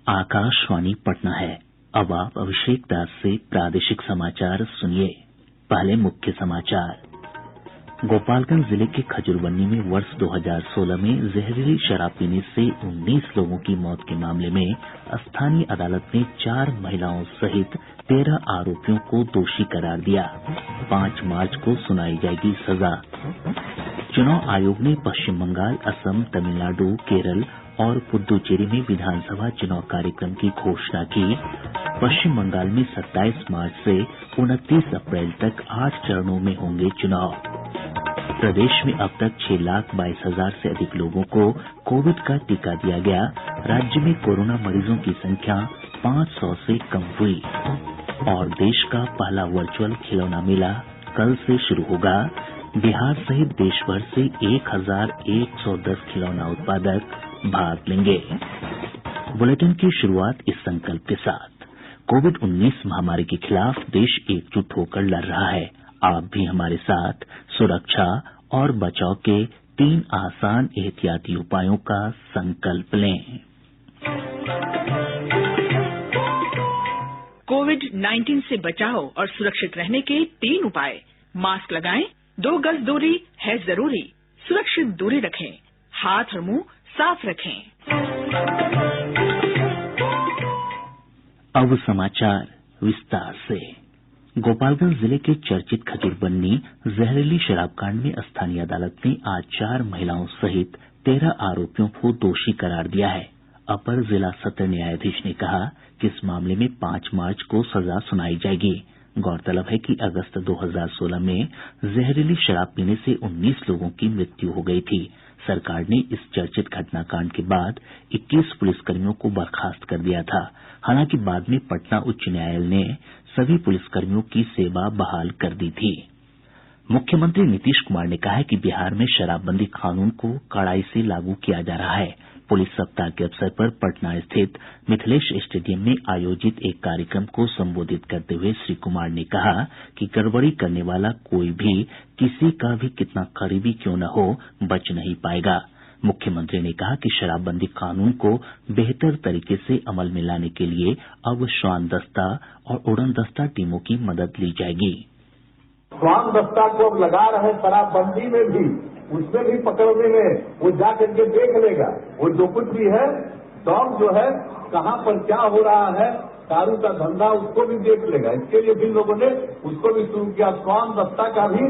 आकाशवाणी पटना है। अब आप अभिषेक दास से प्रादेशिक समाचार सुनिए। पहले मुख्य समाचार। गोपालगंज जिले के खजुरबन्नी में वर्ष 2016 में जहरीली शराब पीने से 19 लोगों की मौत के मामले में स्थानीय अदालत ने 4 महिलाओं सहित 13 आरोपियों को दोषी करार दिया। 5 मार्च को सुनाई जाएगी सजा। चुनाव आयोग ने पश्चिम बंगाल, असम, तमिलनाडु, केरल और पुद्दुचेरी में विधानसभा चुनाव कार्यक्रम की घोषणा की। पश्चिम बंगाल में 27 मार्च से 29 अप्रैल तक 8 चरणों में होंगे चुनाव। प्रदेश में अब तक 6,22,000 से अधिक लोगों को कोविड का टीका दिया गया। राज्य में कोरोना मरीजों की संख्या 500 से कम हुई। और देश का पहला वर्चुअल खिलौना मेला कल से शुरू होगा। बिहार सहित देश भर से 1,110 खिलौना उत्पादक भाग लेंगे। बुलेटिन की शुरुआत इस संकल्प के साथ। कोविड-19 महामारी के खिलाफ देश एकजुट होकर लड़ रहा है। आप भी हमारे साथ सुरक्षा और बचाव के 3 आसान एहतियाती उपायों का संकल्प लें। कोविड-19 से बचाव और सुरक्षित रहने के 3 उपाय। मास्क लगाएं, 2 गज दूरी है जरूरी, सुरक्षित दूरी रखें, हाथ और मुंह साफ रखें। अब समाचार विस्तार से। गोपालगंज जिले के चर्चित खजुरबन्नी जहरीली शराब कांड में स्थानीय अदालत ने आज 4 महिलाओं सहित 13 आरोपियों को दोषी करार दिया है। अपर जिला सत्र न्यायाधीश ने कहा कि इस मामले में 5 मार्च को सजा सुनाई जाएगी। गौरतलब है कि अगस्त 2016 में जहरीली शराब पीने से 19 लोगों की मृत्यु हो गई थी। सरकार ने इस चर्चित घटनाकांड के बाद 21 पुलिसकर्मियों को बर्खास्त कर दिया था। हालांकि बाद में पटना उच्च न्यायालय ने सभी पुलिसकर्मियों की सेवा बहाल कर दी थी। मुख्यमंत्री नीतीश कुमार ने कहा है कि बिहार में शराबबंदी कानून को कड़ाई से लागू किया जा रहा है। पुलिस सप्ताह के अवसर पर पटना स्थित मिथिलेश स्टेडियम में आयोजित एक कार्यक्रम को संबोधित करते हुए श्री कुमार ने कहा कि गड़बड़ी करने वाला कोई भी किसी का भी कितना करीबी क्यों न हो बच नहीं पाएगा। मुख्यमंत्री ने कहा कि शराबबंदी कानून को बेहतर तरीके से अमल में लाने के लिए अब श्वान दस्ता और उड़न दस्ता टीमों की मदद ली जाएगी। श्वान दस्ता को लगा रहे शराबबंदी में भी, उसमें भी पकड़ने में वो जा करके देख लेगा। वो जो कुछ भी है, डॉग जो है कहाँ पर क्या हो रहा है, दारू का धंधा, उसको भी देख लेगा। इसके लिए भी लोगों ने उसको भी शुरू किया। श्वान दस्ता का भी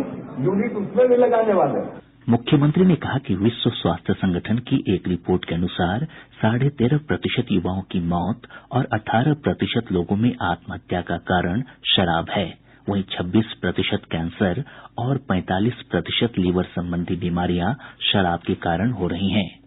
यूनिट उसमें भी लगाने वाले। मुख्यमंत्री ने कहा कि विश्व स्वास्थ्य संगठन की एक रिपोर्ट के अनुसार 13.5% युवाओं की मौत और 18% लोगों में आत्महत्या का कारण शराब है। वहीं 26% कैंसर और 45% लीवर संबंधी बीमारियां शराब के कारण हो रही हैं।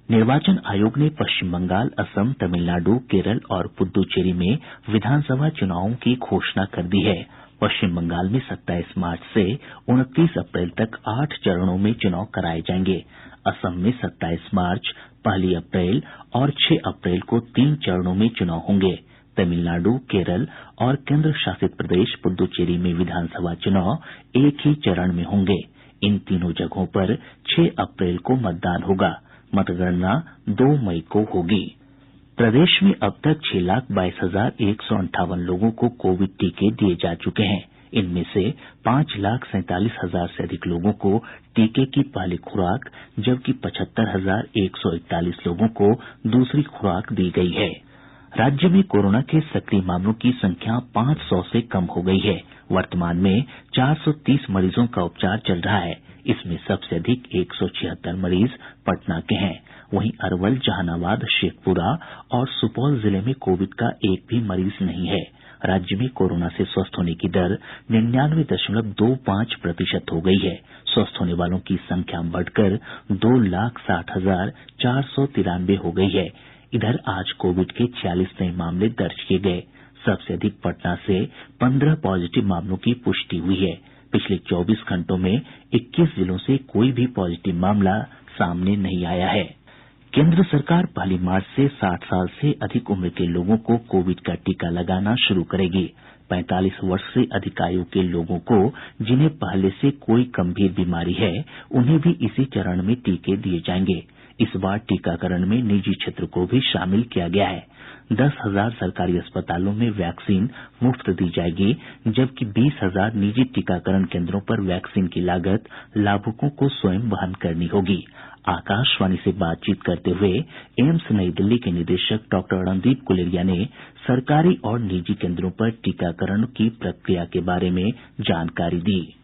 निर्वाचन आयोग ने पश्चिम बंगाल, असम, तमिलनाडु, केरल और पुद्दुचेरी में विधानसभा चुनावों की घोषणा कर दी है। पश्चिम बंगाल में 27 मार्च से 29 अप्रैल तक 8 चरणों में चुनाव कराए जाएंगे। असम में 27 मार्च, 1 अप्रैल और 6 अप्रैल को 3 चरणों में चुनाव होंगे। तमिलनाडु, केरल और केंद्र शासित प्रदेश पुद्दुचेरी में विधानसभा चुनाव एक ही चरण में होंगे। इन तीनों जगहों पर 6 अप्रैल को मतदान होगा। मतगणना 2 मई को होगी। प्रदेश में अब तक 6,22,158 लोगों को कोविड टीके दिए जा चुके हैं। इनमें से 5,47,000 से अधिक लोगों को टीके की पहली खुराक, जबकि 75,141 लोगों को दूसरी खुराक दी गई है। राज्य में कोरोना के सक्रिय मामलों की संख्या 500 से कम हो गई है। वर्तमान में 430 मरीजों का उपचार चल रहा है। इसमें सबसे अधिक 176 मरीज पटना के हैं। वहीं अरवल, जहानाबाद, शेखपुरा और सुपौल जिले में कोविड का एक भी मरीज नहीं है। राज्य में कोरोना से स्वस्थ होने की दर 99.25% हो गई है। स्वस्थ होने वालों की संख्या बढ़कर 2,60,493 हो गई है। इधर आज कोविड के 46 नए मामले दर्ज किए गए। सबसे अधिक पटना से 15 पॉजिटिव मामलों की पुष्टि हुई है। पिछले 24 घंटों में 21 जिलों से कोई भी पॉजिटिव मामला सामने नहीं आया है। केंद्र सरकार 1 मार्च से 60 साल से अधिक उम्र के लोगों को कोविड का टीका लगाना शुरू करेगी। 45 वर्ष से अधिक आयु के लोगों को जिन्हें पहले से कोई गंभीर बीमारी है, उन्हें भी इसी चरण में टीके दिए जाएंगे। इस बार टीकाकरण में निजी क्षेत्र को भी शामिल किया गया है। 10,000 सरकारी अस्पतालों में वैक्सीन मुफ्त दी जाएगी, जबकि 20,000 निजी टीकाकरण केन्द्रों पर वैक्सीन की लागत लाभुकों को स्वयं वहन करनी होगी। आकाशवाणी से बातचीत करते हुए एम्स नई दिल्ली के निदेशक डॉक्टर रणदीप गुलेरिया ने सरकारी और निजी केन्द्रों पर टीकाकरण की प्रक्रिया के बारे में जानकारी दी।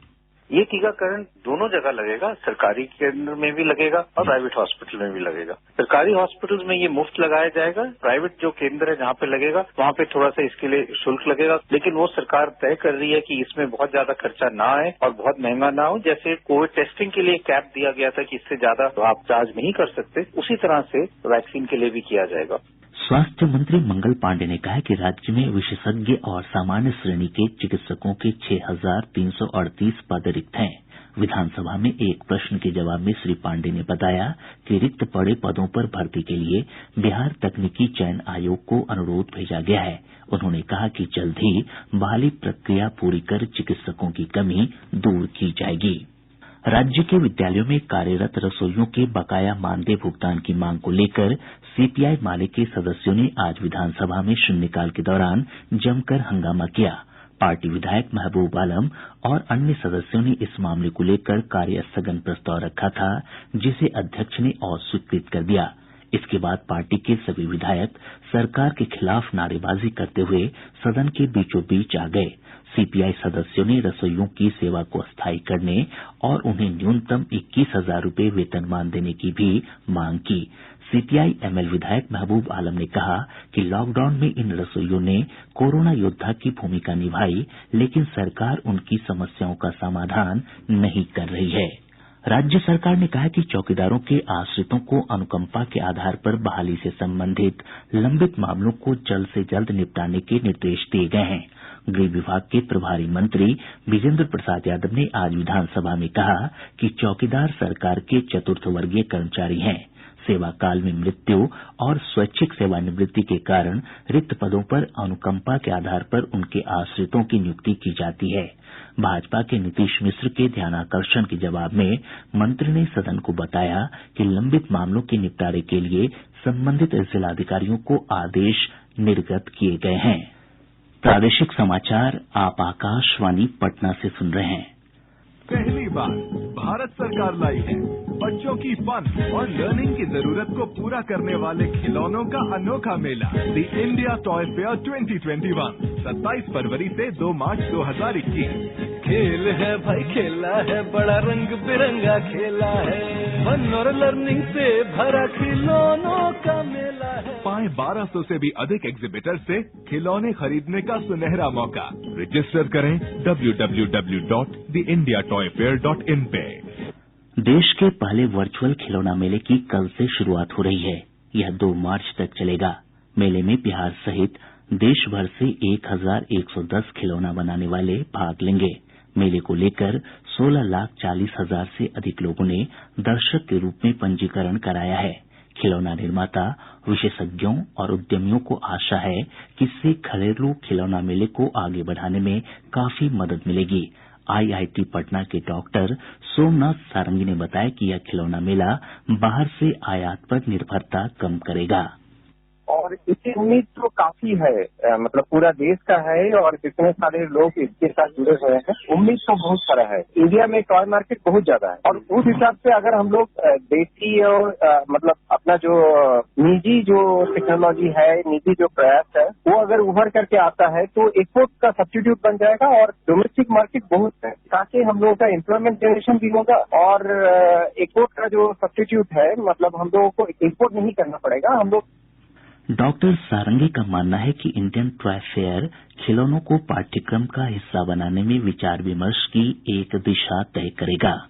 ये टीकाकरण दोनों जगह लगेगा, सरकारी केंद्र में भी लगेगा और प्राइवेट हॉस्पिटल में भी लगेगा। सरकारी हॉस्पिटल्स में ये मुफ्त लगाया जाएगा। प्राइवेट जो केंद्र है जहाँ पे लगेगा वहाँ पे थोड़ा सा इसके लिए शुल्क लगेगा, लेकिन वो सरकार तय कर रही है कि इसमें बहुत ज्यादा खर्चा ना आए और बहुत महंगा ना हो। जैसे कोविड टेस्टिंग के लिए कैप दिया गया था कि इससे ज्यादा आप चार्ज नहीं कर सकते, उसी तरह से वैक्सीन के लिए भी किया जाएगा। स्वास्थ्य मंत्री मंगल पांडेय ने कहा है कि राज्य में विशेषज्ञ और सामान्य श्रेणी के चिकित्सकों के 6,338 पद रिक्त हैं। विधानसभा में एक प्रश्न के जवाब में श्री पांडेय ने बताया कि रिक्त पड़े पदों पर भर्ती के लिए बिहार तकनीकी चयन आयोग को अनुरोध भेजा गया है। उन्होंने कहा कि जल्द ही बहाली प्रक्रिया पूरी कर चिकित्सकों की कमी दूर की जाएगी। राज्य के विद्यालयों में कार्यरत रसोइयों के बकाया मानदेय भुगतान की मांग को लेकर सीपीआई माले के सदस्यों ने आज विधानसभा में शून्यकाल के दौरान जमकर हंगामा किया। पार्टी विधायक महबूब आलम और अन्य सदस्यों ने इस मामले को लेकर कार्यस्थगन प्रस्ताव रखा था, जिसे अध्यक्ष ने अस्वीकृत कर दिया। इसके बाद पार्टी के सभी विधायक सरकार के खिलाफ नारेबाजी करते हुए सदन के बीचों बीच आ गए। सीपीआई सदस्यों ने रसोइयों की सेवा को स्थायी करने और उन्हें न्यूनतम 21,000 रूपये वेतनमान देने की भी मांग की। सीपीआई एमएल विधायक महबूब आलम ने कहा कि लॉकडाउन में इन रसोइयों ने कोरोना योद्धा की भूमिका निभाई, लेकिन सरकार उनकी समस्याओं का समाधान नहीं कर रही है। राज्य सरकार ने कहा है कि चौकीदारों के आश्रितों को अनुकंपा के आधार पर बहाली से संबंधित लंबित मामलों को जल्द से जल्द निपटाने के निर्देश दिए गए हैं। गृह विभाग के प्रभारी मंत्री विजेंद्र प्रसाद यादव ने आज विधानसभा में कहा कि चौकीदार सरकार के चतुर्थ वर्गीय कर्मचारी हैं। सेवा काल में मृत्यु और स्वैच्छिक सेवानिवृत्ति के कारण रिक्त पदों पर अनुकंपा के आधार पर उनके आश्रितों की नियुक्ति की जाती है। भाजपा के नीतीश मिश्र के ध्यानाकर्षण के जवाब में मंत्री ने सदन को बताया कि लंबित मामलों के निपटारे के लिए संबंधित जिलाधिकारियों को आदेश निर्गत किए गए हैं। प्रादेशिक समाचार आप आकाशवाणी पटना से सुन रहे हैं। पहली बार भारत सरकार लाई है बच्चों की फन और लर्निंग की जरूरत को पूरा करने वाले खिलौनों का अनोखा मेला द इंडिया टॉय फेयर 2021 27 फरवरी से 2 मार्च 2021। खेल है भाई, खेला है बड़ा रंग बिरंगा खेला है, फन और लर्निंग से भरा खिलौनों का मेला है। पाएं 1200 से भी अधिक एग्जीबिटर से खिलौने खरीदने का सुनहरा मौका। रजिस्टर करें www.theindiatoyfair.in पे। देश के पहले वर्चुअल खिलौना मेले की कल से शुरुआत हो रही है। यह 2 मार्च तक चलेगा। मेले में बिहार सहित देश भर से 1,110 खिलौना बनाने वाले भाग लेंगे। मेले को लेकर 16,40,000 से अधिक लोगों ने दर्शक के रूप में पंजीकरण कराया है। खिलौना निर्माता, विशेषज्ञों और उद्यमियों को आशा है कि इससे घरेलू खिलौना मेले को आगे बढ़ाने में काफी मदद मिलेगी। आईआईटी पटना के डॉक्टर सोमनाथ सारंगी ने बताया कि यह खिलौना मेला बाहर से आयात पर निर्भरता कम करेगा। और इसकी उम्मीद तो काफी है, मतलब पूरा देश का है और कितने सारे लोग इसके साथ जुड़े हुए हैं। उम्मीद तो बहुत सारा है। इंडिया में टॉय मार्केट बहुत ज्यादा है और उस हिसाब से अगर हम लोग देसी और मतलब अपना जो निजी जो टेक्नोलॉजी है, निजी जो प्रयास है, वो अगर उभर करके आता है तो एक्सपोर्ट का सब्स्टिट्यूट बन जाएगा और डोमेस्टिक मार्केट बहुत है, ताकि हम लोगों का एम्प्लॉयमेंट जनरेशन भी होगा और एक्सपोर्ट का जो सब्स्टिट्यूट है, मतलब हम लोगों को एक्सपोर्ट नहीं करना पड़ेगा। हम लोग डॉक्टर सारंगी का मानना है कि इंडियन टॉय फेयर खिलौनों को पाठ्यक्रम का हिस्सा बनाने में विचार विमर्श की एक दिशा तय करेगा।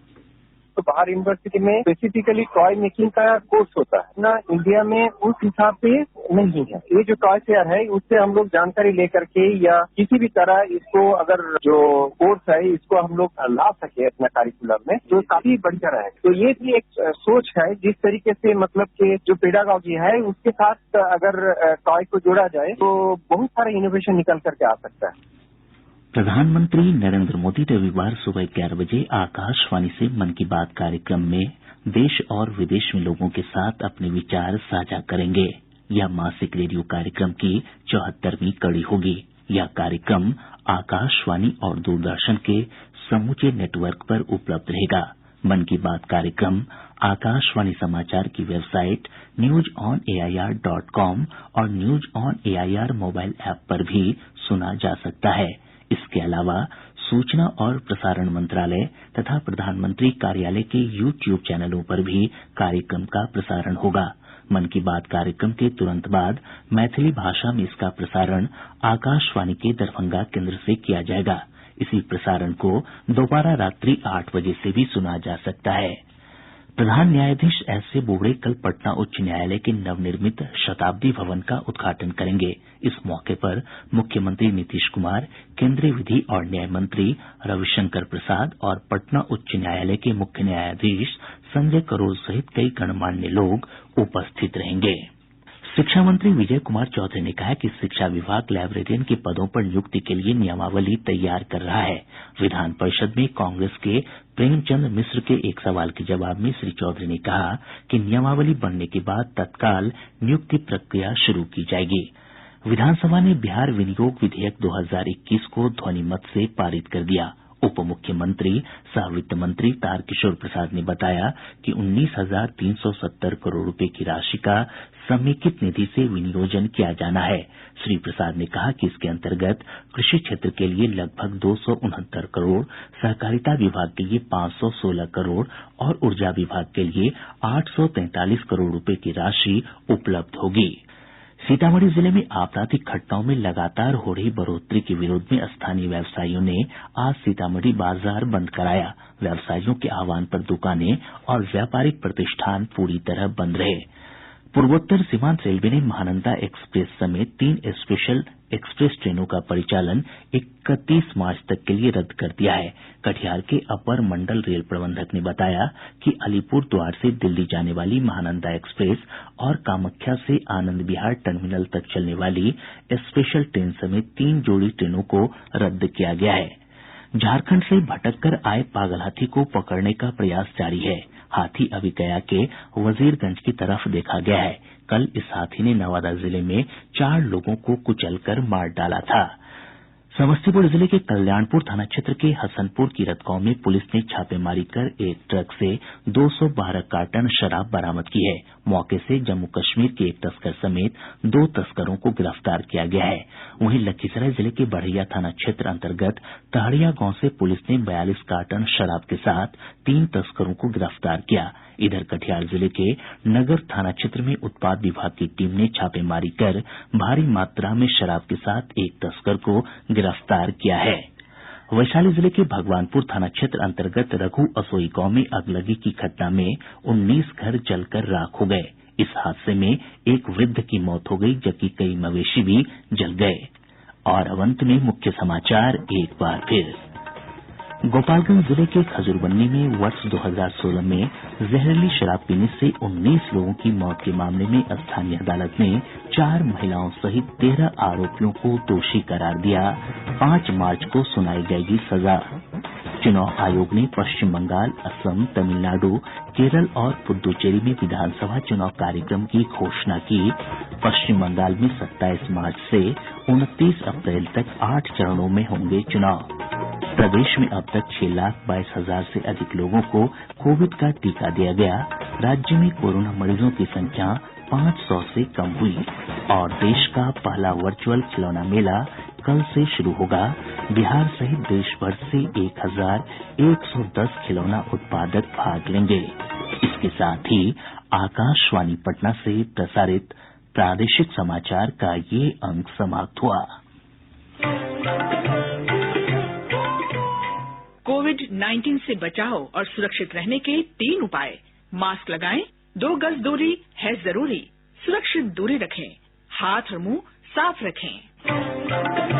तो बाहर यूनिवर्सिटी में स्पेसिफिकली टॉय मेकिंग का कोर्स होता है ना, इंडिया में उस हिसाब से नहीं है। ये जो टॉय फेयर है उससे हम लोग जानकारी लेकर के या किसी भी तरह इसको अगर जो कोर्स है इसको हम लोग ला सके अपना कारिकुलम में तो काफी बढ़िया रहे। तो ये भी एक सोच है जिस तरीके से मतलब कि जो पेडागॉजी है उसके साथ अगर टॉय को जोड़ा जाए तो बहुत सारे इनोवेशन निकल करके आ सकता है। प्रधानमंत्री नरेंद्र मोदी रविवार सुबह 11 बजे आकाशवाणी से मन की बात कार्यक्रम में देश और विदेश में लोगों के साथ अपने विचार साझा करेंगे। यह मासिक रेडियो कार्यक्रम की 74वीं कड़ी होगी। यह कार्यक्रम आकाशवाणी और दूरदर्शन के समूचे नेटवर्क पर उपलब्ध रहेगा। मन की बात कार्यक्रम आकाशवाणी समाचार की वेबसाइट newsonair.com और news on AIR mobile app पर भी सुना जा सकता है। इसके अलावा सूचना और प्रसारण मंत्रालय तथा प्रधानमंत्री कार्यालय के YouTube चैनलों पर भी कार्यक्रम का प्रसारण होगा। मन की बात कार्यक्रम के तुरंत बाद मैथिली भाषा में इसका प्रसारण आकाशवाणी के दरभंगा केंद्र से किया जाएगा। इसी प्रसारण को दोबारा रात्रि 8 बजे से भी सुना जा सकता है। प्रधान न्यायाधीश एस.ए. बोबड़े कल पटना उच्च न्यायालय के नवनिर्मित शताब्दी भवन का उद्घाटन करेंगे। इस मौके पर मुख्यमंत्री नीतीश कुमार, केंद्रीय विधि और न्याय मंत्री रविशंकर प्रसाद और पटना उच्च न्यायालय के मुख्य न्यायाधीश संजय करोल सहित कई गणमान्य लोग उपस्थित रहेंगे। शिक्षा मंत्री विजय कुमार चौधरी ने कहा है कि शिक्षा विभाग लाइब्रेरियन के पदों पर नियुक्ति के लिए नियमावली तैयार कर रहा है। विधान परिषद में कांग्रेस के प्रेमचंद मिश्र के एक सवाल के जवाब में श्री चौधरी ने कहा कि नियमावली बनने के बाद तत्काल नियुक्ति प्रक्रिया शुरू की जाएगी। विधानसभा ने बिहार विनियोग विधेयक 2021 को ध्वनि मत से पारित कर दिया। उप मुख्यमंत्री सह वित्त मंत्री तारकिशोर प्रसाद ने बताया कि 19,370 करोड़ रुपए की राशि का समेकित निधि से विनियोजन किया जाना है। श्री प्रसाद ने कहा कि इसके अंतर्गत कृषि क्षेत्र के लिए लगभग 269 करोड़, सहकारिता विभाग के लिए 516 करोड़ और ऊर्जा विभाग के लिए 843 करोड़ रुपए की राशि उपलब्ध होगी। सीतामढ़ी जिले में आपराधिक घटनाओं में लगातार हो रही बढ़ोतरी के विरोध में स्थानीय व्यवसायियों ने आज सीतामढ़ी बाजार बंद कराया। व्यवसायियों के आह्वान पर दुकानें और व्यापारिक प्रतिष्ठान पूरी तरह बंद रहे। पूर्वोत्तर सीमांत रेलवे ने महानंदा एक्सप्रेस समेत 3 स्पेशल एक्सप्रेस ट्रेनों का परिचालन 31 मार्च तक के लिए रद्द कर दिया है। कटिहार के अपर मंडल रेल प्रबंधक ने बताया कि अलीपुर द्वार से दिल्ली जाने वाली महानंदा एक्सप्रेस और कामाख्या से आनंद विहार टर्मिनल तक चलने वाली स्पेशल ट्रेन समेत 3 जोड़ी ट्रेनों को रद्द किया गया है। झारखंड से भटक कर आए पागल हाथी को पकड़ने का प्रयास जारी है। हाथी अभी गया के वजीरगंज की तरफ देखा गया है। कल इस हाथी ने नवादा जिले में 4 लोगों को कुचलकर मार डाला था। समस्तीपुर जिले के कल्याणपुर थाना क्षेत्र के हसनपुर कीरत गांव में पुलिस ने छापेमारी कर एक ट्रक से 212 कार्टन शराब बरामद की है। मौके से जम्मू कश्मीर के एक तस्कर समेत 2 तस्करों को गिरफ्तार किया गया है। वहीं लखीसराय जिले के बढ़ैया थाना क्षेत्र अंतर्गत तहड़िया गांव से पुलिस ने 42 कार्टन शराब के साथ 3 तस्करों को गिरफ्तार किया। इधर कटिहार जिले के नगर थाना क्षेत्र में उत्पाद विभाग की टीम ने छापेमारी कर भारी मात्रा में शराब के साथ एक तस्कर को गिरफ्तार किया है। वैशाली जिले के भगवानपुर थाना क्षेत्र अंतर्गत रघु असोई गांव में अगलगी की घटना में 19 घर जलकर राख हो गए। इस हादसे में एक वृद्ध की मौत हो गई जबकि कई मवेशी भी जल गए। और अब अंत में मुख्य समाचार एक बार फिर। गोपालगंज जिले के खजूरबन्नी में वर्ष 2016 में जहरीली शराब पीने से 19 लोगों की मौत के मामले में स्थानीय अदालत ने 4 महिलाओं सहित 13 आरोपियों को दोषी करार दिया। 5 मार्च को सुनाई जाएगी सजा। चुनाव आयोग ने पश्चिम बंगाल, असम, तमिलनाडु, केरल और पुद्दुचेरी में विधानसभा चुनाव कार्यक्रम की घोषणा की। पश्चिम बंगाल में 27 मार्च से 29 अप्रैल तक 8 चरणों में होंगे चुनाव। प्रदेश में अब तक 6,22,000 से अधिक लोगों को कोविड का टीका दिया गया। राज्य में कोरोना मरीजों की संख्या 500 से कम हुई। और देश का पहला वर्चुअल खिलौना मेला कल से शुरू होगा। बिहार सहित देश भर से 1,110 खिलौना उत्पादक भाग लेंगे। इसके साथ ही आकाशवाणी पटना से प्रसारित प्रादेशिक समाचार का ये अंक समाप्त हुआ। कोविड-19 से बचाव और सुरक्षित रहने के 3 उपाय। मास्क लगाएं, 2 गज दूरी है जरूरी, सुरक्षित दूरी रखें, हाथ और मुंह साफ रखें।